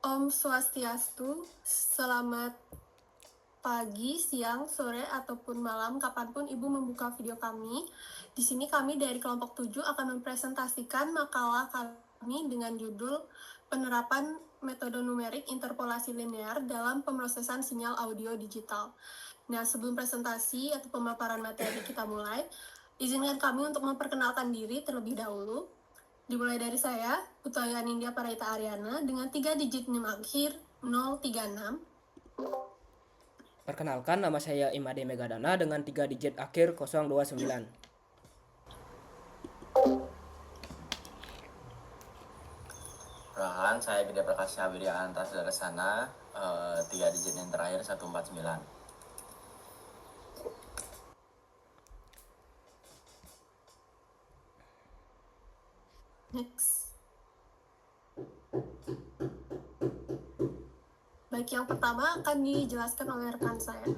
Om Swastiastu, selamat pagi, siang, sore, ataupun malam, kapanpun Ibu membuka video kami. Di sini kami dari kelompok 7 akan mempresentasikan makalah kami dengan judul Penerapan Metode Numerik Interpolasi Linear dalam Pemrosesan Sinyal Audio Digital. Nah, sebelum presentasi atau pemaparan materi kita mulai, izinkan kami untuk memperkenalkan diri terlebih dahulu. Dimulai dari saya, Putra Nindya Paraita Aryana dengan 3 digit NIM akhir 036. Perkenalkan, nama saya Imade Megadana dengan 3 digit akhir 029. Perkenalkan, saya Gede Prakasya Widya Antasdarsana, 3 digit yang terakhir 149. Next. Baik, yang pertama akan dijelaskan oleh rekan saya.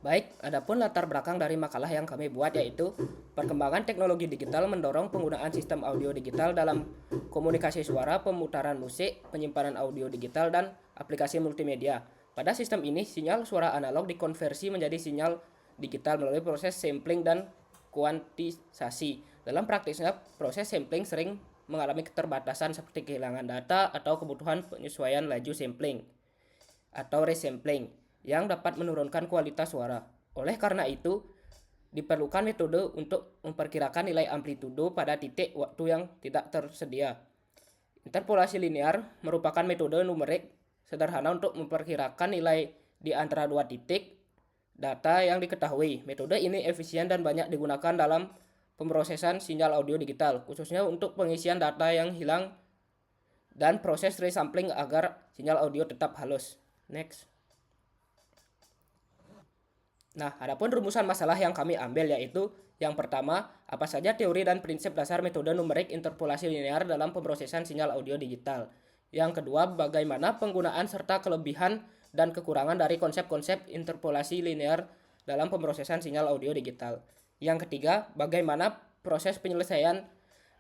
Baik, adapun latar belakang dari makalah yang kami buat yaitu perkembangan teknologi digital mendorong penggunaan sistem audio digital dalam komunikasi suara, pemutaran musik, penyimpanan audio digital, dan aplikasi multimedia. Pada sistem ini, sinyal suara analog dikonversi menjadi sinyal digital melalui proses sampling dan kuantisasi. Dalam praktisnya, proses sampling sering mengalami keterbatasan seperti kehilangan data atau kebutuhan penyesuaian laju sampling atau resampling yang dapat menurunkan kualitas suara. Oleh karena itu, diperlukan metode untuk memperkirakan nilai amplitudo pada titik waktu yang tidak tersedia. Interpolasi linear merupakan metode numerik sederhana untuk memperkirakan nilai di antara dua titik data yang diketahui. Metode ini efisien dan banyak digunakan dalam pemrosesan sinyal audio digital, khususnya untuk pengisian data yang hilang dan proses resampling agar sinyal audio tetap halus. Next. Nah, adapun rumusan masalah yang kami ambil yaitu yang pertama, apa saja teori dan prinsip dasar metode numerik interpolasi linear dalam pemrosesan sinyal audio digital. Yang kedua, bagaimana penggunaan serta kelebihan dan kekurangan dari konsep-konsep interpolasi linear dalam pemrosesan sinyal audio digital. Yang ketiga, bagaimana proses penyelesaian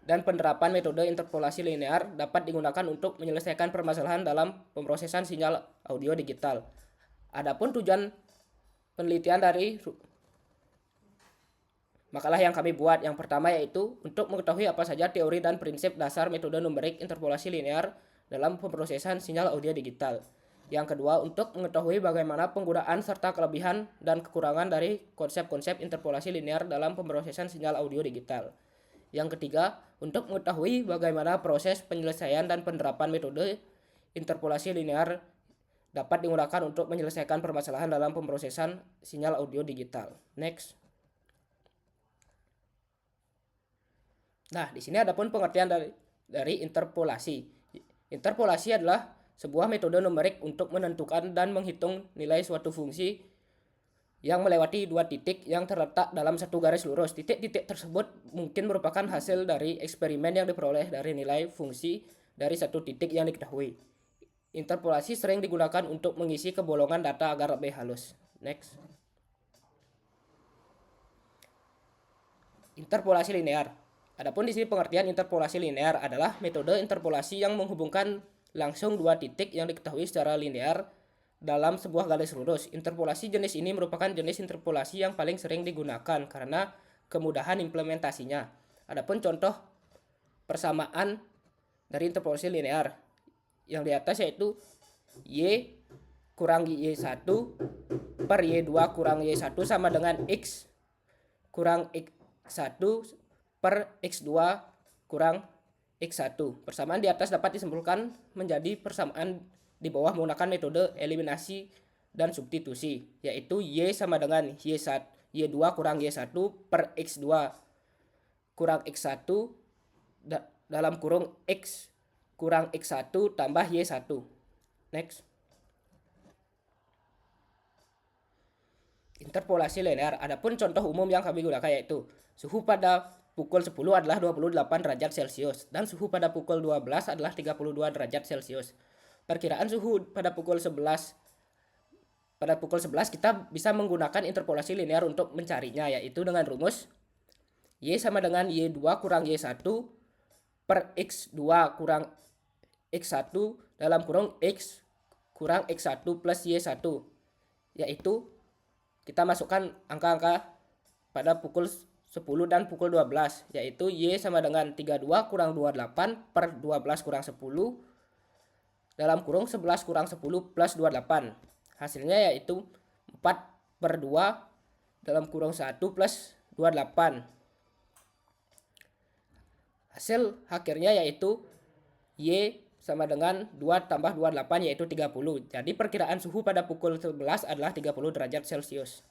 dan penerapan metode interpolasi linear dapat digunakan untuk menyelesaikan permasalahan dalam pemrosesan sinyal audio digital. Adapun tujuan penelitian dari makalah yang kami buat yang pertama yaitu untuk mengetahui apa saja teori dan prinsip dasar metode numerik interpolasi linear dalam pemrosesan sinyal audio digital. Yang kedua, untuk mengetahui bagaimana penggunaan serta kelebihan dan kekurangan dari konsep-konsep interpolasi linear dalam pemrosesan sinyal audio digital. Yang ketiga, untuk mengetahui bagaimana proses penyelesaian dan penerapan metode interpolasi linear dapat digunakan untuk menyelesaikan permasalahan dalam pemrosesan sinyal audio digital. Next. Nah, di sini ada pun pengertian dari interpolasi. Interpolasi adalah sebuah metode numerik untuk menentukan dan menghitung nilai suatu fungsi yang melewati dua titik yang terletak dalam satu garis lurus. Titik-titik tersebut mungkin merupakan hasil dari eksperimen yang diperoleh dari nilai fungsi dari satu titik yang diketahui. Interpolasi sering digunakan untuk mengisi kebolongan data agar lebih halus. Next. Interpolasi linear. Adapun di sini pengertian interpolasi linear adalah metode interpolasi yang menghubungkan langsung dua titik yang diketahui secara linear dalam sebuah garis lurus. Interpolasi jenis ini merupakan jenis interpolasi yang paling sering digunakan karena kemudahan implementasinya. Adapun contoh persamaan dari interpolasi linear yang di atas yaitu Y kurang Y1 per Y2 kurang Y1 sama dengan X kurang X1 per X2 kurang X1. Persamaan di atas dapat disimpulkan menjadi persamaan di bawah menggunakan metode eliminasi dan substitusi, yaitu Y sama dengan Y2 kurang Y1 per X2 kurang X1 dalam kurung X kurang X1 tambah Y1. Next. Interpolasi linear. Adapun contoh umum yang kami gunakan yaitu suhu pada pukul 10 adalah 28 derajat Celcius dan suhu pada pukul 12 adalah 32 derajat Celcius. Perkiraan suhu pada pukul 11 kita bisa menggunakan interpolasi linear untuk mencarinya, yaitu dengan rumus Y sama dengan Y2 kurang Y1 per X2 kurang X1 dalam kurung X kurang X1 plus Y1, yaitu kita masukkan angka-angka pada pukul 10 dan pukul 12, yaitu Y sama dengan 32 kurang 28 per 12 kurang 10 dalam kurung 11 kurang 10 plus 28. Hasilnya yaitu 4 per 2 dalam kurung 1 plus 28. Hasil akhirnya yaitu Y sama dengan 2 tambah 28 yaitu 30. Jadi perkiraan suhu pada pukul 11 adalah 30 derajat Celcius.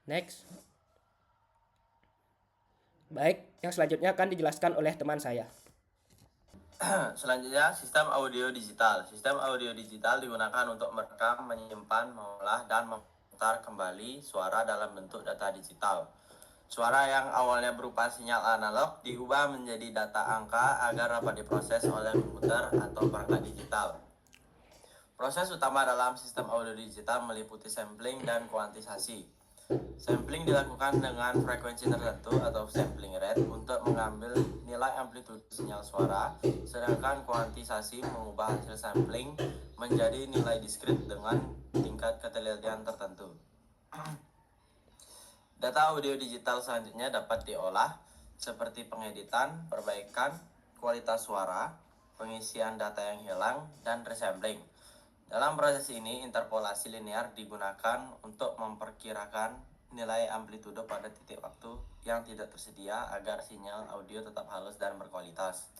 Next. Baik, yang selanjutnya akan dijelaskan oleh teman saya. Selanjutnya, sistem audio digital. Sistem audio digital digunakan untuk merekam, menyimpan, mengolah, dan memutar kembali suara dalam bentuk data digital. Suara yang awalnya berupa sinyal analog diubah menjadi data angka agar dapat diproses oleh komputer atau perangkat digital. Proses utama dalam sistem audio digital meliputi sampling dan kuantisasi. Sampling dilakukan dengan frekuensi tertentu atau sampling rate untuk mengambil nilai amplitude sinyal suara, sedangkan kuantisasi mengubah hasil sampling menjadi nilai diskrit dengan tingkat ketelitian tertentu. Data audio digital selanjutnya dapat diolah seperti pengeditan, perbaikan, kualitas suara, pengisian data yang hilang, dan resampling. Dalam proses ini, interpolasi linear digunakan untuk memperkirakan nilai amplitudo pada titik waktu yang tidak tersedia agar sinyal audio tetap halus dan berkualitas.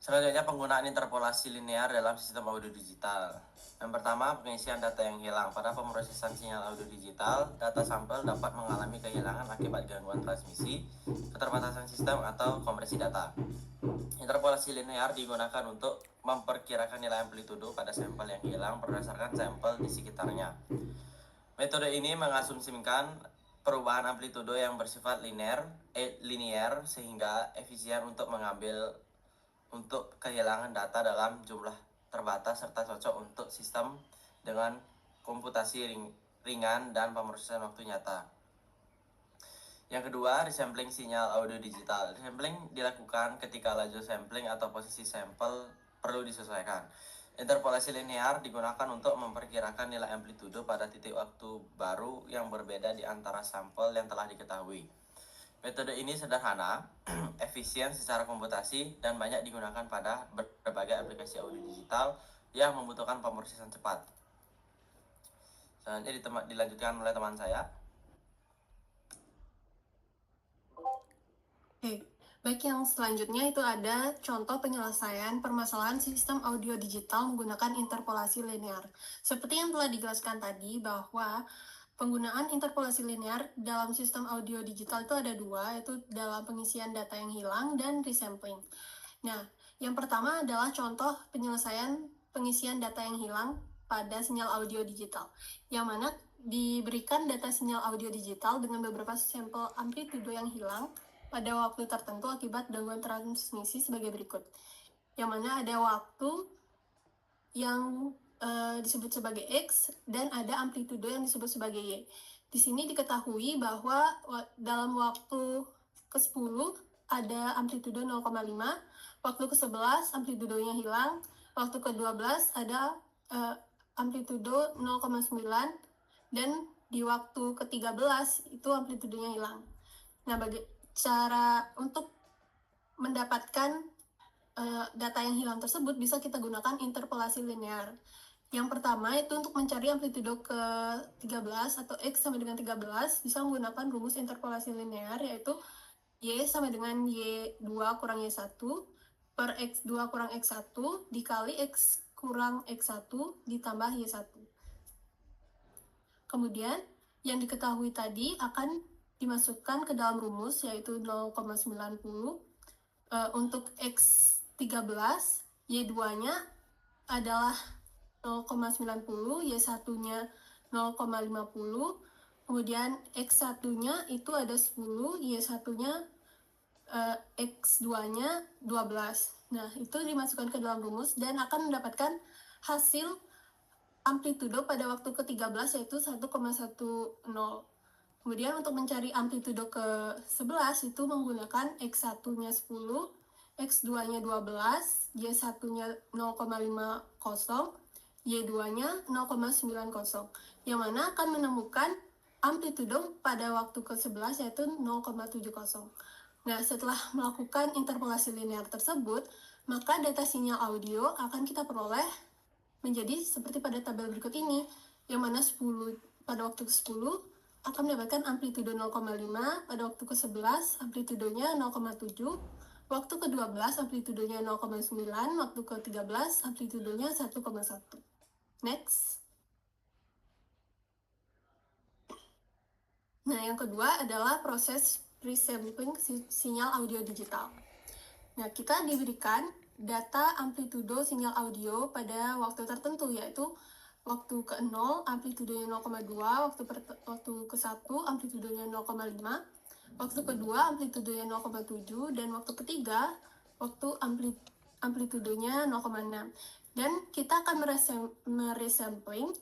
Selanjutnya, penggunaan interpolasi linear dalam sistem audio digital. Yang pertama, pengisian data yang hilang. Pada pemrosesan sinyal audio digital, data sampel dapat mengalami kehilangan akibat gangguan transmisi, keterbatasan sistem, atau kompresi data. Interpolasi linear digunakan untuk memperkirakan nilai amplitudo pada sampel yang hilang berdasarkan sampel di sekitarnya. Metode ini mengasumsikan perubahan amplitudo yang bersifat linear sehingga efisien untuk kehilangan data dalam jumlah terbatas serta cocok untuk sistem dengan komputasi ringan dan pemrosesan waktu nyata. Yang kedua, resampling sinyal audio digital. Resampling dilakukan ketika laju sampling atau posisi sampel perlu disesuaikan. Interpolasi linear digunakan untuk memperkirakan nilai amplitudo pada titik waktu baru yang berbeda di antara sampel yang telah diketahui. Metode ini sederhana, efisien secara komputasi, dan banyak digunakan pada berbagai aplikasi audio digital yang membutuhkan pemrosesan cepat. Selanjutnya dilanjutkan oleh teman saya. Oke, baik, yang selanjutnya itu ada contoh penyelesaian permasalahan sistem audio digital menggunakan interpolasi linear. Seperti yang telah dijelaskan tadi bahwa penggunaan interpolasi linear dalam sistem audio digital itu ada dua, yaitu dalam pengisian data yang hilang dan resampling. Nah, yang pertama adalah contoh penyelesaian pengisian data yang hilang pada sinyal audio digital, yang mana diberikan data sinyal audio digital dengan beberapa sampel amplitudo yang hilang pada waktu tertentu akibat gangguan transmisi sebagai berikut. Yang mana ada waktu yang disebut sebagai X dan ada amplitudo yang disebut sebagai Y. Di sini diketahui bahwa dalam waktu ke-10 ada amplitudo 0,5, waktu ke-11 amplitudonya hilang, waktu ke-12 ada amplitudo 0,9, dan di waktu ke-13 itu amplitudonya hilang. Nah, cara untuk mendapatkan data yang hilang tersebut bisa kita gunakan interpolasi linear. Yang pertama itu untuk mencari amplitudo ke-13 atau X sama dengan 13 bisa menggunakan rumus interpolasi linear, yaitu Y sama dengan Y2 kurang Y1 per X2 kurang X1 dikali X kurang X1 ditambah Y1. Kemudian yang diketahui tadi akan dimasukkan ke dalam rumus, yaitu 0,90. Untuk X13, Y2-nya adalah 0,90, Y1-nya 0,50, kemudian X1-nya itu ada 10, Y1-nya X2-nya 12. Nah, itu dimasukkan ke dalam rumus dan akan mendapatkan hasil amplitudo pada waktu ke-13 yaitu 1,10. Kemudian untuk mencari amplitudo ke-11 itu menggunakan X1-nya 10, X2-nya 12, Y1-nya 0,50, Y2-nya 0,90, yang mana akan menemukan amplitudo pada waktu ke-11 yaitu 0,70. Nah, setelah melakukan interpolasi linear tersebut, maka data sinyal audio akan kita peroleh menjadi seperti pada tabel berikut ini, yang mana pada waktu ke-10 akan mendapatkan amplitudo 0,5, pada waktu ke-11 amplitudonya 0,7, waktu ke-12 amplitudonya 0,9, waktu ke-13 amplitudonya 1,1. Next. Nah, yang kedua adalah proses presampling sinyal audio digital. Nah, kita diberikan data amplitudo sinyal audio pada waktu tertentu, yaitu waktu ke-0 amplitudonya 0,2, waktu ke-1 amplitudonya 0,5, waktu kedua amplitudonya 0,7, dan waktu ketiga waktu amplitudonya 0,6. Dan kita akan meresampling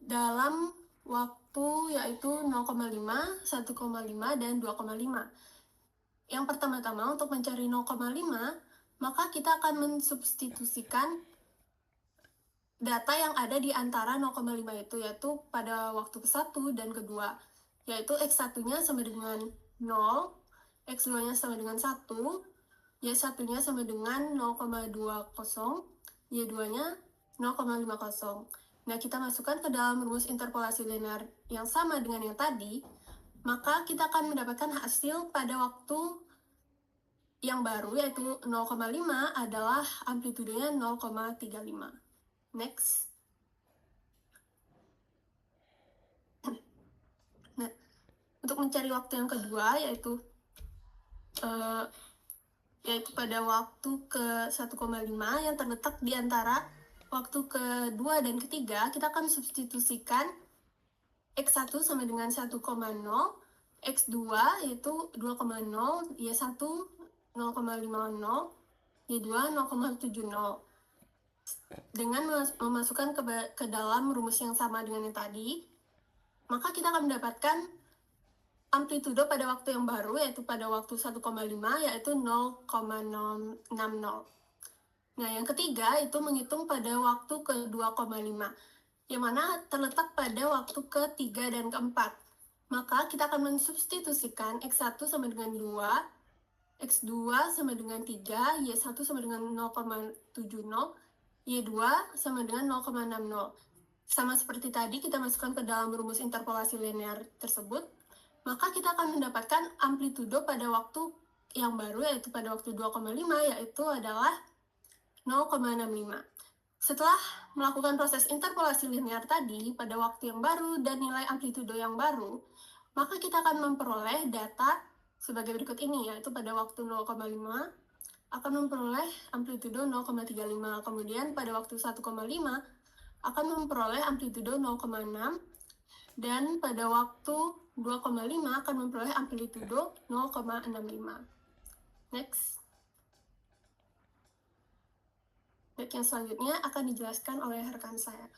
dalam waktu yaitu 0,5, 1,5, dan 2,5. Yang pertama-tama untuk mencari 0,5, maka kita akan mensubstitusikan data yang ada di antara 0,5 itu, yaitu pada waktu ke-1 dan kedua, yaitu X1-nya sama dengan 0, X2-nya sama dengan 1, Y1-nya sama dengan 0,20, Y2-nya 0,50. Nah, kita masukkan ke dalam rumus interpolasi linear yang sama dengan yang tadi, maka kita akan mendapatkan hasil pada waktu yang baru, yaitu 0,5 adalah amplitudonya 0,35. Next. Nah, untuk mencari waktu yang kedua, yaitu pada waktu ke-1,5 yang terletak di antara waktu kedua dan ketiga, kita akan substitusikan X1 sama dengan 1,0, X2 yaitu 2,0, Y1 0,50, Y2 0,70. Dengan memasukkan ke dalam rumus yang sama dengan yang tadi, maka kita akan mendapatkan amplitudo pada waktu yang baru, yaitu pada waktu 1,5, yaitu 0,60. Nah, yang ketiga itu menghitung pada waktu ke-2,5, yang mana terletak pada waktu ke-3 dan ke-4. Maka kita akan mensubstitusikan X1 sama dengan 2, X2 sama dengan 3, Y1 sama dengan 0,70, Y2 sama dengan 0,60. Sama seperti tadi kita masukkan ke dalam rumus interpolasi linear tersebut, maka kita akan mendapatkan amplitudo pada waktu yang baru, yaitu pada waktu 2,5, yaitu adalah 0,65. Setelah melakukan proses interpolasi linear tadi pada waktu yang baru dan nilai amplitudo yang baru, maka kita akan memperoleh data sebagai berikut ini, yaitu pada waktu 0,5 akan memperoleh amplitudo 0,35, kemudian pada waktu 1,5 akan memperoleh amplitudo 0,6, dan pada waktu 2,5 akan memperoleh amplitudo 0,65. Next. Baik, yang selanjutnya akan dijelaskan oleh rekan saya.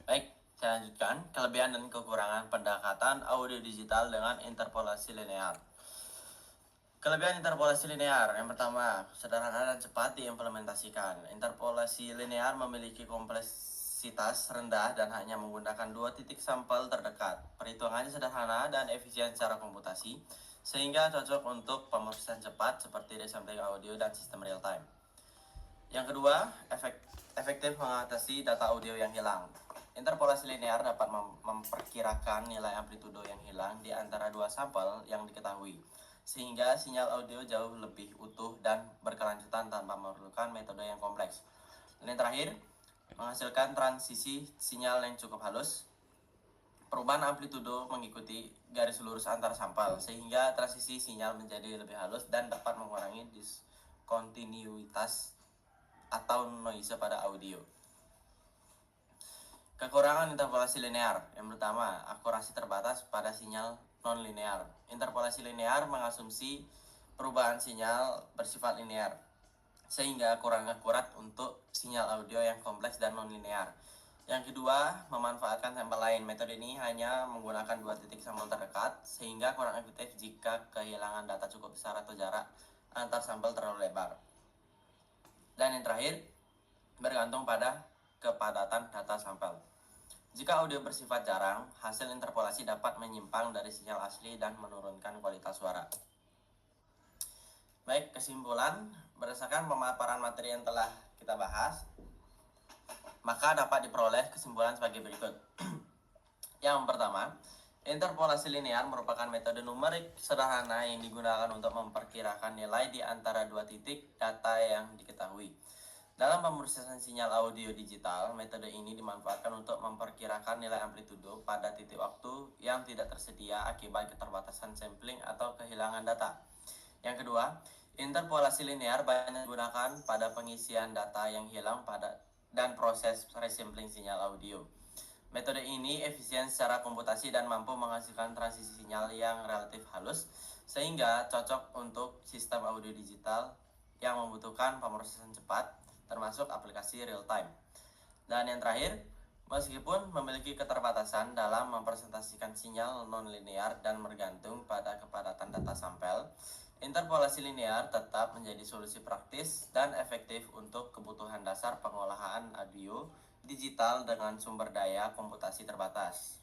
Baik, saya lanjutkan. Kelebihan dan kekurangan pendekatan audio digital dengan interpolasi linear. Kelebihan interpolasi linear, yang pertama, sederhana dan cepat diimplementasikan. Interpolasi linear memiliki kompleksitas rendah dan hanya menggunakan 2 titik sampel terdekat. Perhitungannya sederhana dan efisien secara komputasi, sehingga cocok untuk pemrosesan cepat seperti resampling audio dan sistem real time. Yang kedua, efektif mengatasi data audio yang hilang. Interpolasi linear dapat memperkirakan nilai amplitudo yang hilang di antara 2 sampel yang diketahui, sehingga sinyal audio jauh lebih utuh dan berkelanjutan tanpa memerlukan metode yang kompleks. Dan yang terakhir, menghasilkan transisi sinyal yang cukup halus. Perubahan amplitudo mengikuti garis lurus antar sampel, sehingga transisi sinyal menjadi lebih halus dan dapat mengurangi diskontinuitas atau noise pada audio. Kekurangan interpolasi linear. Yang pertama, akurasi terbatas pada sinyal non-linear. Interpolasi linear mengasumsi perubahan sinyal bersifat linear, sehingga kurang akurat untuk sinyal audio yang kompleks dan non-linear. Yang kedua, memanfaatkan sampel lain. Metode ini hanya menggunakan 2 titik sampel terdekat, sehingga kurang efektif jika kehilangan data cukup besar atau jarak antar sampel terlalu lebar. Dan yang terakhir, bergantung pada kepadatan data sampel. Jika audio bersifat jarang, hasil interpolasi dapat menyimpang dari sinyal asli dan menurunkan kualitas suara. Baik, kesimpulan, berdasarkan pemaparan materi yang telah kita bahas, maka dapat diperoleh kesimpulan sebagai berikut. Yang pertama, interpolasi linear merupakan metode numerik sederhana yang digunakan untuk memperkirakan nilai di antara 2 titik data yang diketahui. Dalam pemrosesan sinyal audio digital, metode ini dimanfaatkan untuk memperkirakan nilai amplitudo pada titik waktu yang tidak tersedia akibat keterbatasan sampling atau kehilangan data. Yang kedua, interpolasi linear banyak digunakan pada pengisian data yang hilang dan proses resampling sinyal audio. Metode ini efisien secara komputasi dan mampu menghasilkan transisi sinyal yang relatif halus, sehingga cocok untuk sistem audio digital yang membutuhkan pemrosesan cepat, termasuk aplikasi real time. Dan yang terakhir, meskipun memiliki keterbatasan dalam mempresentasikan sinyal non-linear dan bergantung pada kepadatan data sampel, interpolasi linear tetap menjadi solusi praktis dan efektif untuk kebutuhan dasar pengolahan audio digital dengan sumber daya komputasi terbatas.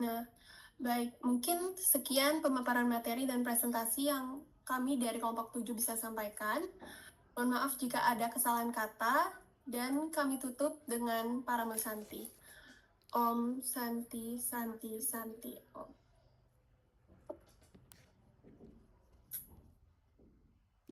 Nah, baik, mungkin sekian pemaparan materi dan presentasi yang kami dari kelompok 7 bisa sampaikan. Mohon maaf jika ada kesalahan kata, dan kami tutup dengan Parama Santi. Om Santi Santi Santi Om.